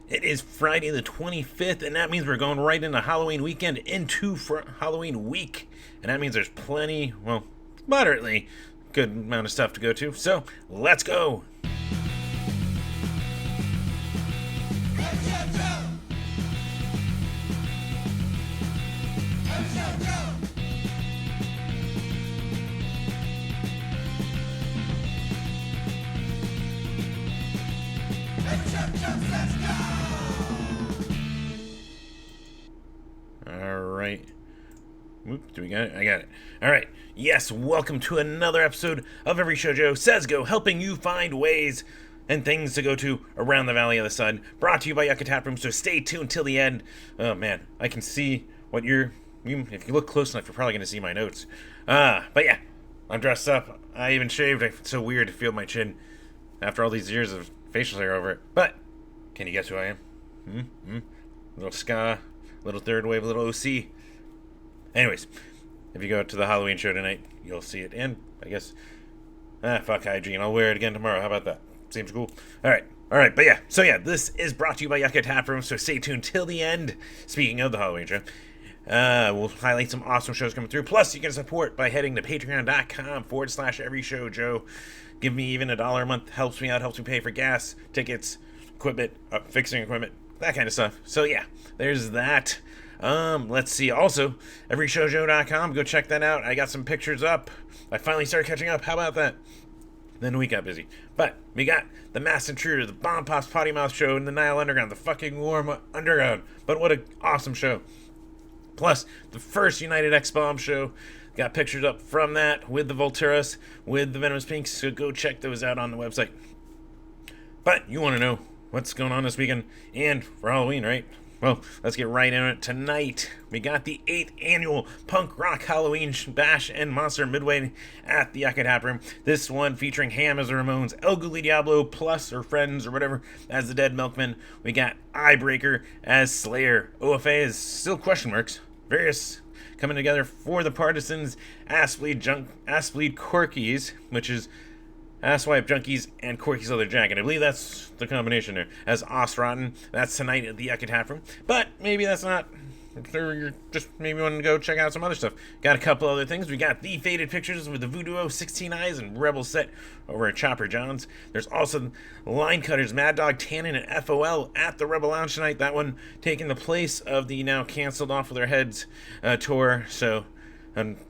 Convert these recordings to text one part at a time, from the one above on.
It is Friday the 25th, and that means we're going right into Halloween weekend, into Halloween week. And that means there's plenty, well, moderately good amount of stuff to go to. So, let's go! Alright. Whoop, do we got it? I got it. Alright. Yes, welcome to another episode of Every Shoujo Says Go, helping you find ways and things to go to around the Valley of the Sun. Brought to you by Yucca Tap Room, so stay tuned till the end. Oh man, I can see what if you look close enough, you're probably going to see my notes. But yeah, I'm dressed up. I even shaved. It's so weird to feel my chin after all these years of facial hair over it. But, can you guess who I am? Little ska, little third wave, little OC. Anyways, if you go to the Halloween show tonight, you'll see it. And I guess, fuck hygiene. I'll wear it again tomorrow. How about that? Seems cool. Alright, but yeah. So yeah, this is brought to you by Yucca Tap Room, so stay tuned till the end. Speaking of the Halloween show, we'll highlight some awesome shows coming through. Plus, you can support by heading to patreon.com/everyshowjoe. Give me even $1 a month. Helps me out, helps me pay for gas, tickets, equipment, fixing equipment, that kind of stuff. So yeah, there's that. Let's see. Also, everyshowjoe.com. Go check that out. I got some pictures up. I finally started catching up. How about that? Then the week got busy. But we got the Masked Intruder, the Bomb Pops Potty Mouth Show, and the Nile Underground, the fucking warm underground. But what an awesome show. Plus, the first United X Bomb show. Got pictures up from that with the Volturas, with the Venomous Pinks, so go check those out on the website. But you want to know what's going on this weekend and for Halloween, right? Well, let's get right into it. Tonight, we got the 8th annual Punk Rock Halloween Bash and Monster Midway at the Yucca Tap Room. This one featuring Ham as the Ramones, El Guli Diablo plus or friends or whatever as the Dead Milkmen. We got Eyebreaker as Slayer. OFA is still question marks. Various coming together for the Partisans, Assbleed Corkies, which is Asswipe Junkies and Corky's Leather Jacket. I believe that's the combination there. As Osrotten, that's tonight at the Yucca Tap Room. But maybe that's not. You're just maybe wanting to go check out some other stuff. Got a couple other things. We got the Faded Pictures with the Voodoo 16 Eyes and Rebel Set over at Chopper John's. There's also Line Cutters, Mad Dog Tannen, and FOL at the Rebel Lounge tonight. That one taking the place of the now canceled Off With Their Heads tour. So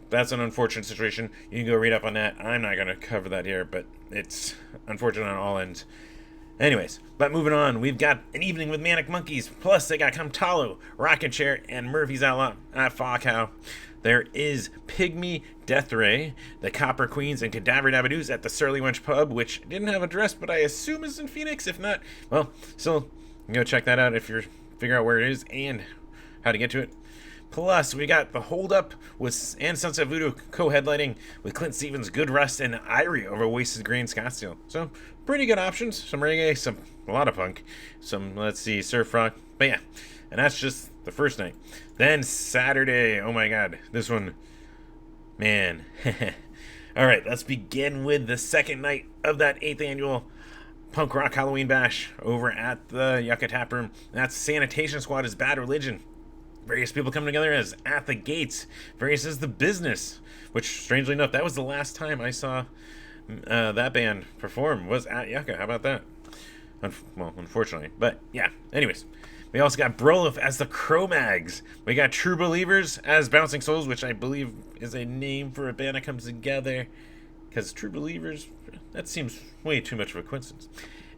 that's an unfortunate situation. You can go read up on that. I'm not going to cover that here, but it's unfortunate on all ends. Anyways, but moving on, we've got an evening with Manic Monkeys. Plus, they got Kamtalo, Rockin' Chair, and Murphy's Outlaw at Foghow. There is Pygmy Death Ray, the Copper Queens, and Cadaver Dabadoos at the Surly Wench Pub, which didn't have a address, but I assume is in Phoenix. If not, well, still, go check that out if you're figure out where it is and how to get to it. Plus, we got The Hold Up and Sunset Voodoo co-headlining with Clint Stevens, Good Rest, and Irie over Wasted Grain Scottsdale. So, pretty good options. Some reggae, a lot of punk, let's see, surf rock. But yeah, and that's just the first night. Then Saturday, oh my god, this one, man. Alright, let's begin with the second night of that 8th annual Punk Rock Halloween Bash over at the Yucca Tap Room. That's Sanitation Squad as Bad Religion. Various people coming together as At the Gates. Various as The Business, which, strangely enough, that was the last time I saw that band perform, was at Yucca. How about that? Unfortunately. But, yeah. Anyways, we also got Brolif as the Cro-Mags. We got True Believers as Bouncing Souls, which I believe is a name for a band that comes together. Because True Believers, that seems way too much of a coincidence.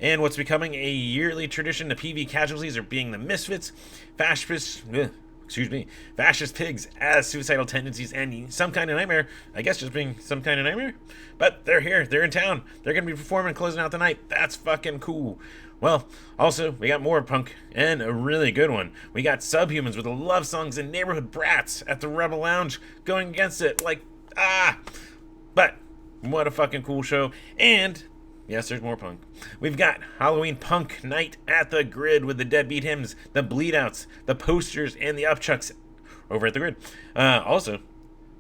And what's becoming a yearly tradition, the PV casualties are being the Misfits, Fascist Pigs as Suicidal Tendencies, and Some Kind of Nightmare, I guess just being Some Kind of Nightmare. But they're here, they're in town, they're going to be performing, closing out the night. That's fucking cool. Well, also, we got more punk, and a really good one. We got Subhumans with the Love Songs and Neighborhood Brats at the Rebel Lounge, going against it, But, what a fucking cool show. And yes, there's more punk. We've got Halloween Punk Night at the Grid with the Deadbeat Hymns, the Bleedouts, the Posters, and the Upchucks over at the Grid. Also,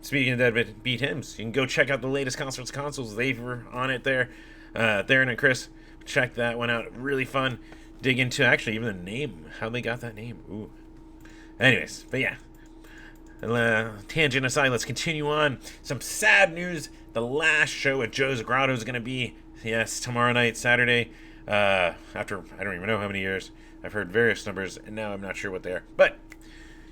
speaking of Deadbeat Hymns, you can go check out the latest consoles. They were on it there. Theron and Chris, check that one out. Really fun. dig into actually even the name, how they got that name. Ooh. Anyways, but yeah. Tangent aside, let's continue on. Some sad news. The last show at Joe's Grotto is going to be, yes, tomorrow night, Saturday. After, I don't even know how many years. I've heard various numbers, and now I'm not sure what they are. But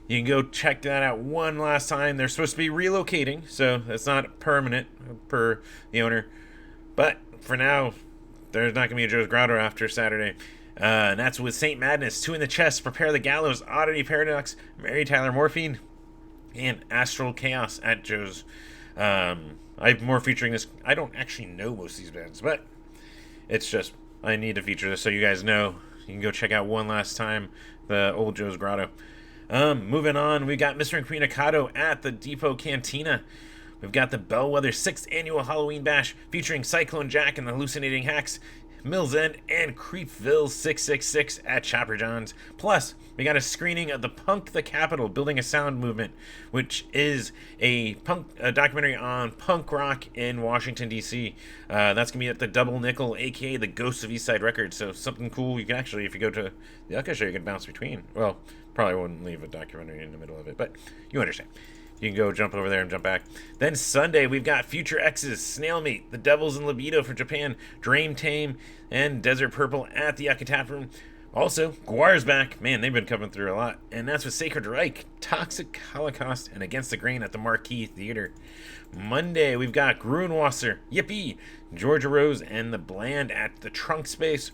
you can go check that out one last time. They're supposed to be relocating, so it's not permanent per the owner. But for now, there's not going to be a Joe's Grotto after Saturday. And that's with Saint Madness, Two in the Chest, Prepare the Gallows, Oddity Paradox, Mary Tyler Morphine, and Astral Chaos at Joe's. I'm more featuring this. I don't actually know most of these bands, but it's just I need to feature this so you guys know. You can go check out one last time the old Joe's Grotto. Moving on, we got Mr. and Queen Akado at the Depot Cantina. We've got the Bellwether 6th Annual Halloween Bash featuring Cyclone Jack and the Hallucinating Hacks, Mills End, and Creepville 666 at Chopper John's. Plus, we got a screening of the Punk the Capital, Building a Sound Movement, which is a documentary on punk rock in Washington, D.C. That's going to be at the Double Nickel, a.k.a. the Ghosts of East Side Records. So something cool you can actually, if you go to the Yucca show, you can bounce between. Well, probably wouldn't leave a documentary in the middle of it, but you understand. You can go jump over there and jump back. Then Sunday, we've got Future X's, Snail Meat, The Devils in Libido from Japan, Dream Tame, and Desert Purple at the Yucca Tap Room. Also, Guar's back. Man, they've been coming through a lot. And that's with Sacred Reich, Toxic Holocaust, and Against the Grain at the Marquee Theater. Monday, we've got Grunwasser, Yippee, Georgia Rose, and The Bland at the Trunk Space.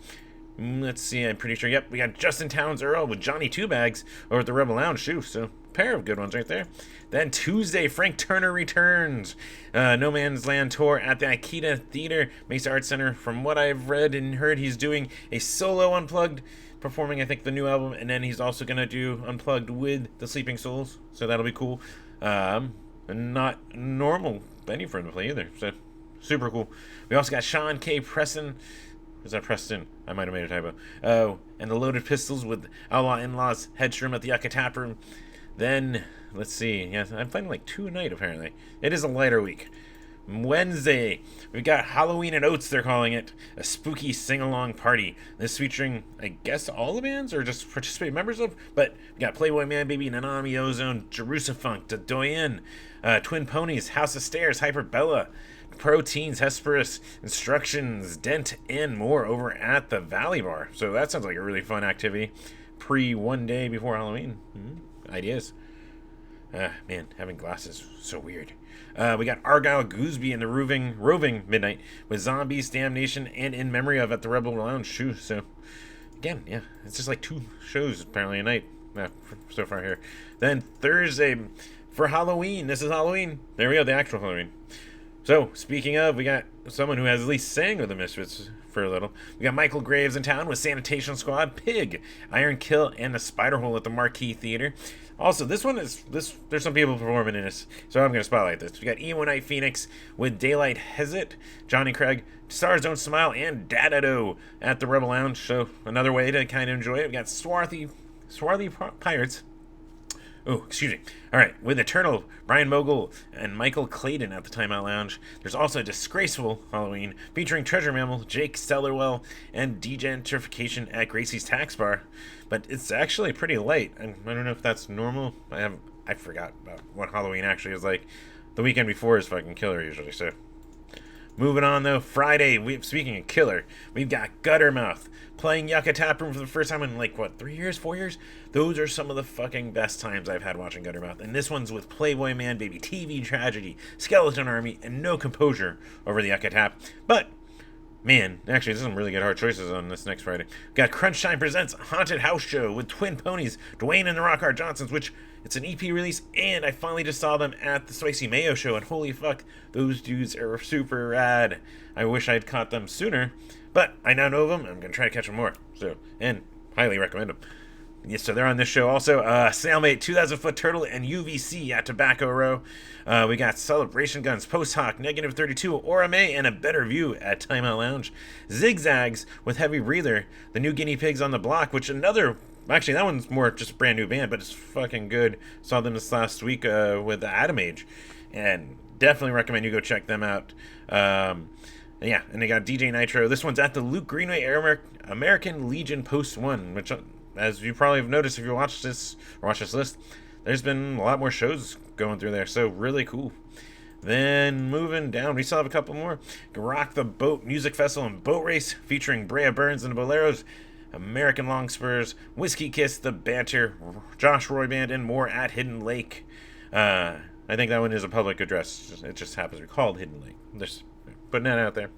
Let's see, I'm pretty sure. Yep, we got Justin Towns Earl with Johnny Two Bags over at the Rebel Lounge. Shoot, so pair of good ones right there. Then Tuesday, Frank Turner returns. No Man's Land tour at the Akita Theater, Mesa Arts Center. From what I've read and heard, he's doing a solo Unplugged, performing, I think, the new album, and then he's also going to do Unplugged with the Sleeping Souls, so that'll be cool. And not normal venue for him to play either, so super cool. We also got Sean K. Preston. Was that Preston? I might have made a typo. Oh, and the Loaded Pistols with Outlaw In-Laws, Headstrom at the Yucca Tap Room. Then, let's see. Yeah, I'm playing like 2 a night, apparently. It is a lighter week. Wednesday, we've got Halloween and Oats, they're calling it. A spooky sing-along party. This featuring, I guess, all the bands, or just participating members of. But we got Playboy Man Baby, Nanami Ozone, Jerusafunk, The Doyen, Twin Ponies, House of Stairs, Hyperbella, Proteins, Hesperus, Instructions, Dent, and more over at the Valley Bar. So that sounds like a really fun activity. One day before Halloween. Ideas. Man, having glasses, so weird. We got Argyle Gooseby in the Roving Midnight with Zombies, Damnation, and In Memory of at the Rebel Lounge. Shoe. So, again, yeah, it's just like 2 shows apparently a night so far here. Then Thursday for Halloween. This is Halloween. There we go, the actual Halloween. So, speaking of, we got someone who has at least sang with the Misfits for a little. We got Michael Graves in town with Sanitation Squad, Pig, Iron Kill, and the Spider Hole at the Marquee Theater. Also, there's some people performing in this, so I'm going to spotlight this. We got Emo Night Phoenix with Daylight Hezit, Johnny Craig, Stars Don't Smile, and Dadado at the Rebel Lounge. So, another way to kind of enjoy it. We got Swarthy Pirates. Oh, excuse me. All right, with Eternal, Brian Mogul, and Michael Clayton at the Timeout Lounge. There's also Disgraceful Halloween, featuring Treasure Mammal, Jake Stellarwell, and Degentrification at Gracie's Tax Bar. But it's actually pretty light, and I don't know if that's normal. I forgot about what Halloween actually is like. The weekend before is fucking killer usually, so. Moving on, though, Friday, speaking of killer, we've got Guttermouth playing Yucca Tap Room for the first time in, 3 years, 4 years? Those are some of the fucking best times I've had watching Guttermouth. And this one's with Playboy Man Baby, TV Tragedy, Skeleton Army, and No Composure over the Yucca Tap. But, man, actually, there's some really good hard choices on this next Friday. We've got Crunch Time Presents Haunted House Show with Twin Ponies, Dwayne and the Rock Hard Johnsons, which it's an EP release, and I finally just saw them at the Spicy Mayo Show, and holy fuck, those dudes are super rad. I wish I'd caught them sooner, but I now know them, and I'm going to try to catch them more, so, and highly recommend them. Yes, so they're on this show also. Sailmate, 2,000 Foot Turtle, and UVC at Tobacco Row. We got Celebration Guns, Post Hoc, Negative 32, Orame, and A Better View at Timeout Lounge. Zigzags with Heavy Breather, the New Guinea Pigs on the Block, which actually that one's more just a brand new band, but it's fucking good. Saw them this last week with the Atom Age, and definitely recommend you go check them out. Yeah, and they got DJ Nitro. This one's at the Luke Greenway American Legion Post 1, which, as you probably have noticed if you watch this list, there's been a lot more shows going through there, so really cool. Then moving down, we still have a couple more. Rock the Boat Music Festival and Boat Race featuring Brea Burns and the Boleros, American Longspurs, Whiskey Kiss, The Banter, Josh Roy Band, and more at Hidden Lake. I think that one is a public address. It just happens to be called Hidden Lake. Just putting that out there.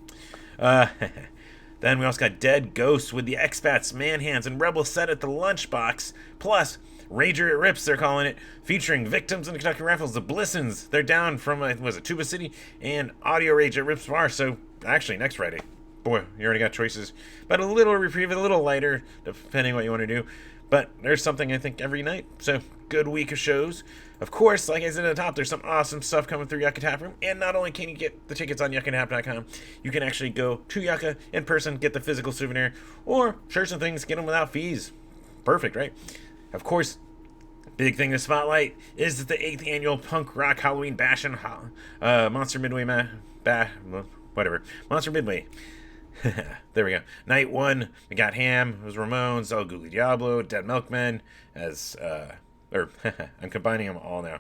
Then we also got Dead Ghosts with the Expats, Manhands, and Rebel Set at the Lunchbox. Plus, Rager It Rips, they're calling it, featuring Victims in the Kentucky Rifles, the Blissons. They're down from, was it Tuba City? And Audio Rage at Rips Bar. So, actually, next Friday. Boy, you already got choices. But a little reprieve, a little lighter, depending what you want to do. But there's something, I think, every night. So, good week of shows. Of course, like I said at the top, there's some awesome stuff coming through Yucca Tap Room. And not only can you get the tickets on yuccatap.com, you can actually go to Yucca in person, get the physical souvenir, or shirts and things, get them without fees. Perfect, right? Of course, big thing to spotlight is the 8th annual Punk Rock Halloween Bash and Monster Midway Monster Midway. There we go. Night 1, we got Ham, it was Ramones, El Google Diablo, Dead Milkmen, as, I'm combining them all now.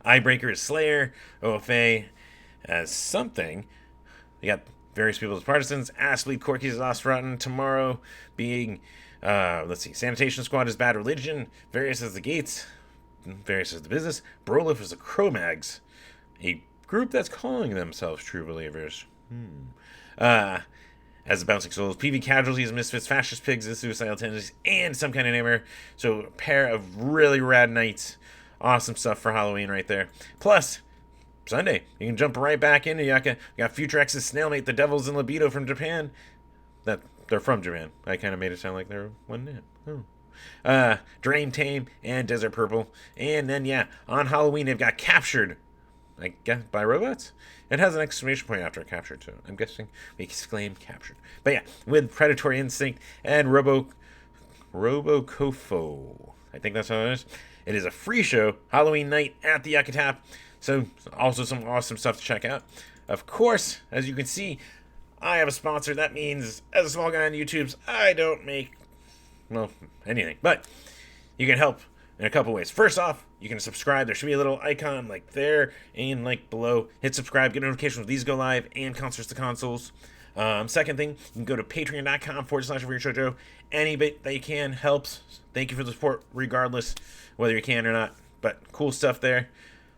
Eyebreaker is Slayer, OFA as something. We got various people as Partisans, Assleep, Corky's Lost Rotten, Tomorrow being, Sanitation Squad is Bad Religion, Various as the Gates, Various as the Business, Brolif is the Cro-Mags, a group that's calling themselves True Believers. As the Bouncing Souls, PV Casualties, Misfits, Fascist Pigs, the Suicidal Tendencies, and Some Kind of Neighbor. So a pair of really rad nights. Awesome stuff for Halloween right there. Plus, Sunday, you can jump right back into Yucca. We got Future X's Snailmate, The Devils in Libido from Japan. They're from Japan. I kind of made it sound like they're one name. Drain Tame and Desert Purple. And then, on Halloween, they've got Captured, I guess, by robots? It has an exclamation point after Captured, so I'm guessing we exclaim Captured. But with Predatory Instinct and Robocofo. I think that's how it is. It is a free show, Halloween night at the Yucca Tap. So, also some awesome stuff to check out. Of course, as you can see, I have a sponsor. That means, as a small guy on YouTube's, I don't make, anything. But you can help in a couple ways. First off, you can subscribe. There should be a little icon like there and like below. Hit subscribe, get notifications when these go live, and Concerts to Consoles. Second thing, you can go to patreon.com/WeirdShowJoe. Any bit that you can helps. Thank you for the support, regardless whether you can or not. But cool stuff there.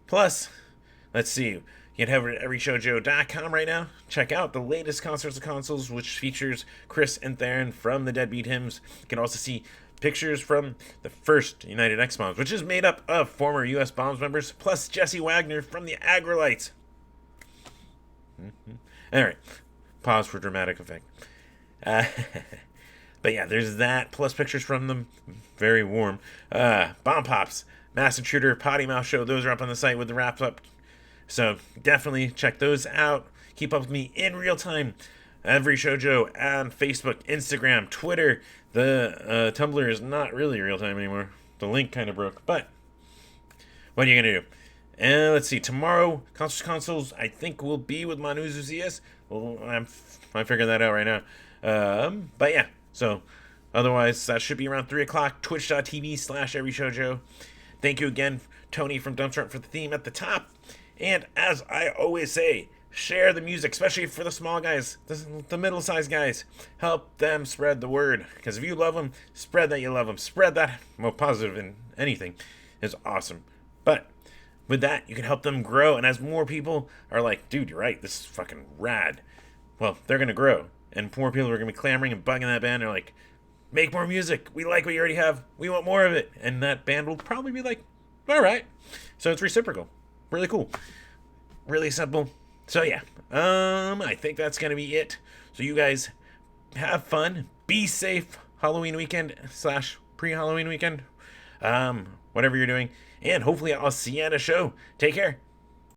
Plus, let's see. You can head over to everyshowjoe.com right now. Check out the latest Concerts to Consoles, which features Chris and Theron from the Deadbeat Hymns. You can also see pictures from the first United X Bombs, which is made up of former U.S. Bombs members, plus Jesse Wagner from the Agrolites. All right, pause for dramatic effect. But there's that, plus pictures from them, very warm. Bomb Pops, Mass Intruder, Potty Mouth Show, those are up on the site with the wrap up. So definitely check those out. Keep up with me in real time. Every Show Joe on Facebook, Instagram, Twitter. The Tumblr is not really real time anymore. The link kind of broke, but what are you gonna do? And let's see. Tomorrow, Consoles, I think will be with Manu Zuzias. Well, I'm figuring that out right now. But so otherwise that should be around 3:00. Twitch.tv/EveryShowJoe. Thank you again, Tony from Dumpstart, for the theme at the top. And as I always say, share the music, especially for the small guys, the middle-sized guys. Help them spread the word. Because if you love them, spread that you love them. Spread that, positive in anything is awesome. But with that, you can help them grow. And as more people are like, dude, you're right, this is fucking rad. Well, they're going to grow. And more people are going to be clamoring and bugging that band. They're like, make more music. We like what you already have. We want more of it. And that band will probably be like, all right. So it's reciprocal. Really cool. Really simple. So I think that's going to be it. So you guys have fun. Be safe Halloween weekend / pre-Halloween weekend. Whatever you're doing. And hopefully I'll see you at a show. Take care.